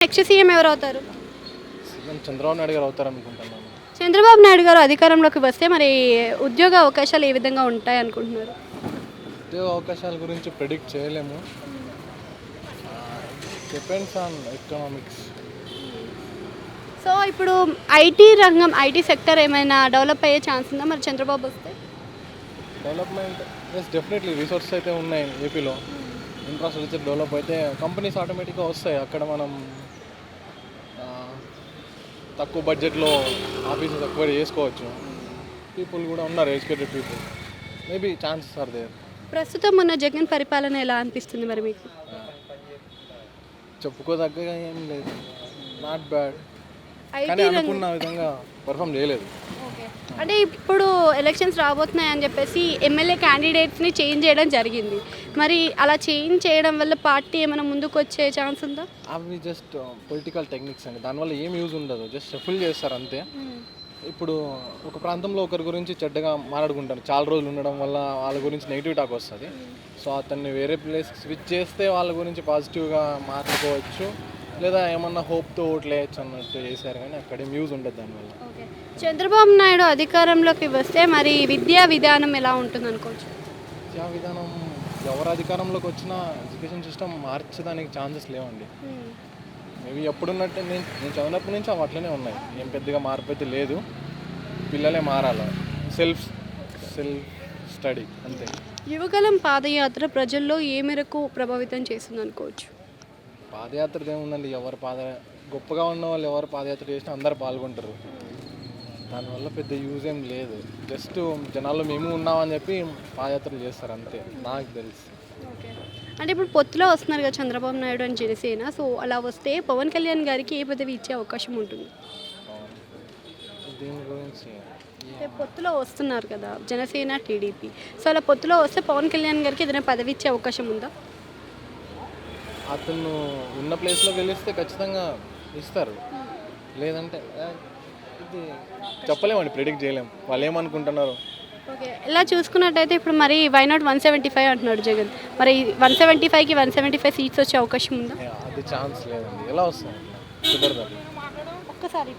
Next CM ఎవరు అవుతారు? CM Chandrababu Naidu గారు అవుతారు అనుకుంటున్నాను. చంద్రబాబు నాయుడు గారు అధికారంలోకి వస్తే మరి ఉద్యోగ అవకాశాలు ఏ విధంగా ఉంటాయి అనుకుంటున్నారు? ఉద్యోగ అవకాశాల గురించి ప్రెడిక్ట్ చేయలేము. Depends on economics. సో ఇప్పుడు ఐటీ రంగం, ఐటీ సెక్టర్ ఏమైనా డెవలప్ అయ్యే ఛాన్స్ ఉందా మరి చంద్రబాబు వస్తే? డెవలప్మెంట్ ఎస్ డెఫినెట్లీ రిసోర్సెస్ అయితే ఉన్నాయి ఏపీలో. ఇన్ఫ్రాస్ట్రక్చర్ డెవలప్ అయితే కంపెనీస్ ఆటోమేటిక్గా వస్తాయి. అక్కడ మనం తక్కువ బడ్జెట్లో ఆఫీసెస్ అక్వైర్ చేసుకోవచ్చు. పీపుల్ కూడా ఉన్నారు, educated people. Maybe chances are there. ప్రస్తుతం ఉన్న జగన్ పరిపాలన ఎలా అనిపిస్తుంది మరి మీకు? చెప్పుకోదగ్గగా ఏం లేదు, నాట్ బ్యాడ్. కానీ ఐటీ అనుకున్న విధంగా పర్ఫామ్ చేయలేదు. ఓకే, అంటే ఇప్పుడు ఎలక్షన్స్ రాబోతున్నాయి అని చెప్పేసి ఎమ్మెల్యే క్యాండిడేట్స్ని చేంజ్ చేయడం జరిగింది. మరి అలా చేంజ్ చేయడం వల్ల పార్టీ ఏమైనా ముందుకు వచ్చే ఛాన్స్ ఉందా? అవి జస్ట్ పొలిటికల్ టెక్నిక్స్ అండి. దానివల్ల ఏం యూజ్ ఉండదు, జస్ట్ షఫుల్ చేస్తారు అంతే. ఇప్పుడు ఒక ప్రాంతంలో ఒకరి గురించి చెడ్డగా మాట్లాడుకుంటారు, చాలా రోజులు ఉండడం వల్ల వాళ్ళ గురించి నెగిటివ్ టాక్ వస్తుంది. సో అతన్ని వేరే ప్లేస్ స్విచ్ చేస్తే వాళ్ళ గురించి పాజిటివ్గా మాట్లాడుకోవచ్చు, లేదా ఏమన్నా హోప్తో ఓట్లు వేయచ్చు అన్నట్టు చేశారు. కానీ అక్కడేం యూజ్ ఉండదు దానివల్ల. ఓకే, చంద్రబాబు నాయుడు అధికారంలోకి వస్తే మరి విద్యా విధానం ఎలా ఉంటుంది అనుకోవచ్చు? విద్యా విధానం ఎవరు అధికారంలోకి వచ్చినా ఎడ్యుకేషన్ సిస్టమ్ మార్చడానికి ఛాన్సెస్ లేవండి. మేబీ ఎప్పుడున్నట్టు నేను చదివినప్పటి నుంచి అవి అట్లనే ఉన్నాయి. ఏం పెద్దగా మార్పు అయితే లేదు. పిల్లలే మారాలి, సెల్ఫ్ స్టడీ అంతే. యువగలం పాదయాత్ర ప్రజల్లో ఏ మేరకు ప్రభావితం చేస్తుంది అనుకోవచ్చు? పాదయాత్ర ఏముందండి, గొప్పగా ఉన్న వాళ్ళు ఎవరు పాదయాత్ర చేసినా అందరు పాల్గొంటారు. దానివల్ల పెద్ద యూజ్ ఏం లేదు. జస్ట్ జనాల్లో మేము ఉన్నామని చెప్పి పాదయాత్రలు చేస్తారు అంతే, నాకు తెలుసు. ఓకే, అంటే ఇప్పుడు పొత్తులో వస్తున్నారు కదా చంద్రబాబు నాయుడు అని జనసేన. సో అలా వస్తే పవన్ కళ్యాణ్ గారికి ఏ పదవి ఇచ్చే అవకాశం ఉంటుంది? దీని గురించి అంటే పొత్తులో వస్తున్నారు కదా జనసేన టీడీపీ. సో అలా పొత్తులో వస్తే పవన్ కళ్యాణ్ గారికి ఏదైనా పదవి ఇచ్చే అవకాశం ఉందా? అతను ఉన్న ప్లేస్లో గెలిస్తే ఖచ్చితంగా ఇస్తారు. లేదంటే ఇది చెప్పలేమండి, ప్రిడిక్ట్ చేయలేము. వాళ్ళు ఏమనుకుంటున్నారు. ఓకే, ఇలా చూసుకున్నట్టయితే ఇప్పుడు మరి వై నాట్ 175 అంటున్నాడు జగన్. మరి 175కి 175 సీట్స్ వచ్చే అవకాశం ఉందా? అది ఛాన్స్ లేదండి. ఎలా వస్తుంది, కుదరదు. ఒక్కసారి